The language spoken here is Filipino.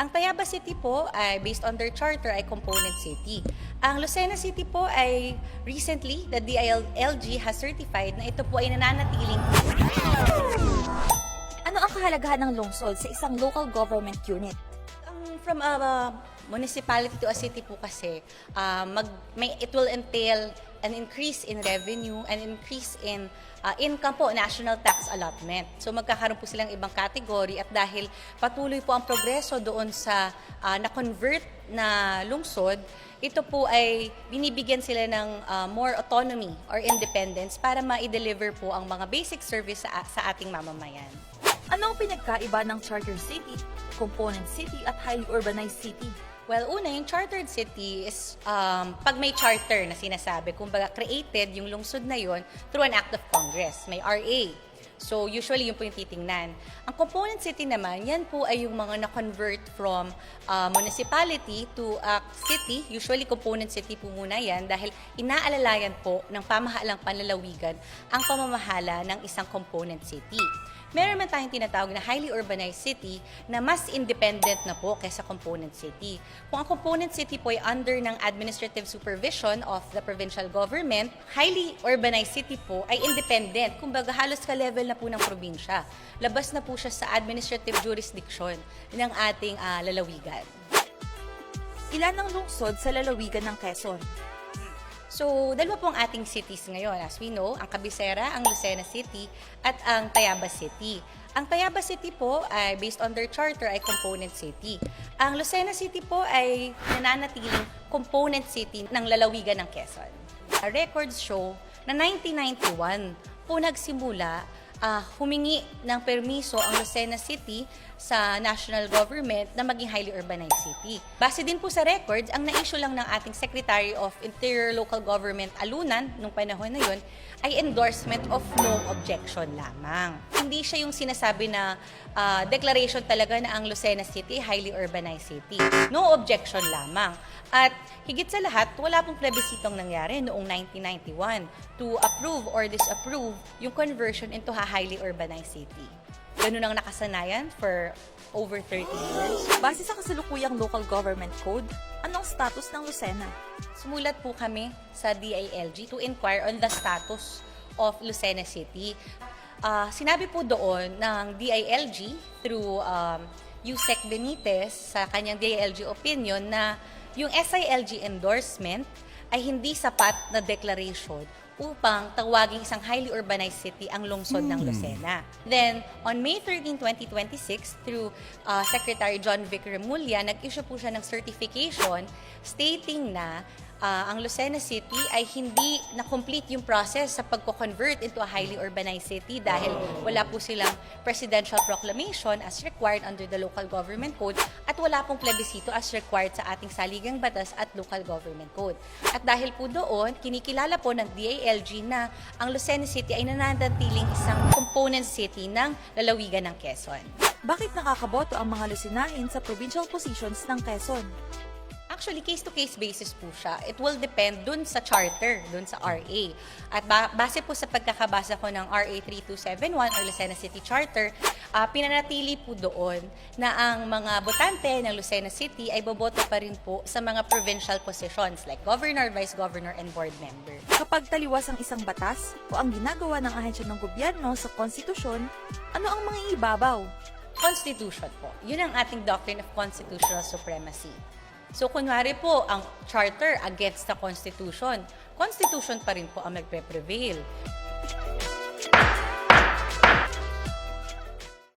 Ang Tayabas City po ay based on their charter ay component city. Ang Lucena City po ay recently the DILG has certified na ito po ay nananatiling. Ano ang kahalagahan ng lungsod sa isang local government unit? From a municipality to a city po kasi, it will entail an increase in revenue, an increase in income po, national tax allotment. So magkakaroon po silang ibang category at dahil patuloy po ang progreso doon sa na-convert na lungsod, ito po ay binibigyan sila ng more autonomy or independence para ma-deliver po ang mga basic service sa ating mamamayan. Ano ang pinagkaiba ng charter city, component city at highly urbanized city? Well, una, yung chartered city is pag may charter na sinasabi, kumbaga created yung lungsod na yon through an act of Congress. May RA. So, usually, yun po yung titingnan. Ang component city naman, yan po ay yung mga na-convert from municipality to a city. Usually, component city po muna yan dahil inaalalayan po ng pamahalang panlalawigan ang pamamahala ng isang component city. Meron man tayong tinatawag na highly urbanized city na mas independent na po kaysa component city. Kung ang component city po ay under ng administrative supervision of the provincial government, highly urbanized city po ay independent. Kumbaga halos ka-level na po ng probinsya. Labas na po siya sa administrative jurisdiction ng ating lalawigan. Ilan ang lungsod sa lalawigan ng Quezon? So, dalawa po ang ating cities ngayon. As we know, ang Cabecera, ang Lucena City, at ang Tayabas City. Ang Tayabas City po, ay based on their charter, ay component city. Ang Lucena City po ay nananatiling component city ng lalawigan ng Quezon. Records show na 1991 po nagsimula humingi ng permiso ang Lucena City sa national government na maging highly urbanized city. Base din po sa records, ang na-issue lang ng ating Secretary of Interior Local Government Alunan nung panahon na yun ay endorsement of no objection lamang. Hindi siya yung sinasabi na declaration talaga na ang Lucena City highly urbanized city. No objection lamang. At higit sa lahat, wala pong plebisitong nangyari noong 1991 to approve or disapprove yung conversion into a highly urbanized city. Ganun ang nakasanayan for over 30 years. Base sa kasalukuyang local government code, anong status ng Lucena? Sumulat po kami sa DILG to inquire on the status of Lucena City. Sinabi po doon ng DILG through Yusek Benitez sa kanyang DILG opinion na yung SILG endorsement ay hindi sapat na declaration upang tawaging isang highly urbanized city ang lungsod ng Lucena. Then, on May 13, 2026, through Secretary John Vic Remulla, nag-issue po siya ng certification stating na ang Lucena City ay hindi na-complete yung process sa pagko-convert into a highly urbanized city dahil wala po silang presidential proclamation as required under the local government code at wala pong plebisito as required sa ating saligang batas at local government code. At dahil po doon, kinikilala po ng DILG na ang Lucena City ay nananatiling isang component city ng lalawigan ng Quezon. Bakit nakakaboto ang mga Lucinahin sa provincial positions ng Quezon? Actually, case-to-case basis po siya. It will depend dun sa charter, dun sa RA. At base po sa pagkakabasa ko ng RA 3271 or Lucena City Charter, pinanatili po doon na ang mga botante ng Lucena City ay boboto pa rin po sa mga provincial positions like governor, vice governor, and board member. Kapag taliwas ang isang batas o ang ginagawa ng ahensya ng gobyerno sa konstitusyon, ano ang mga ibabaw? Constitution po. Yun ang ating doctrine of constitutional supremacy. So, kunwari po, ang charter against the Constitution pa rin po ang magpe-prevail.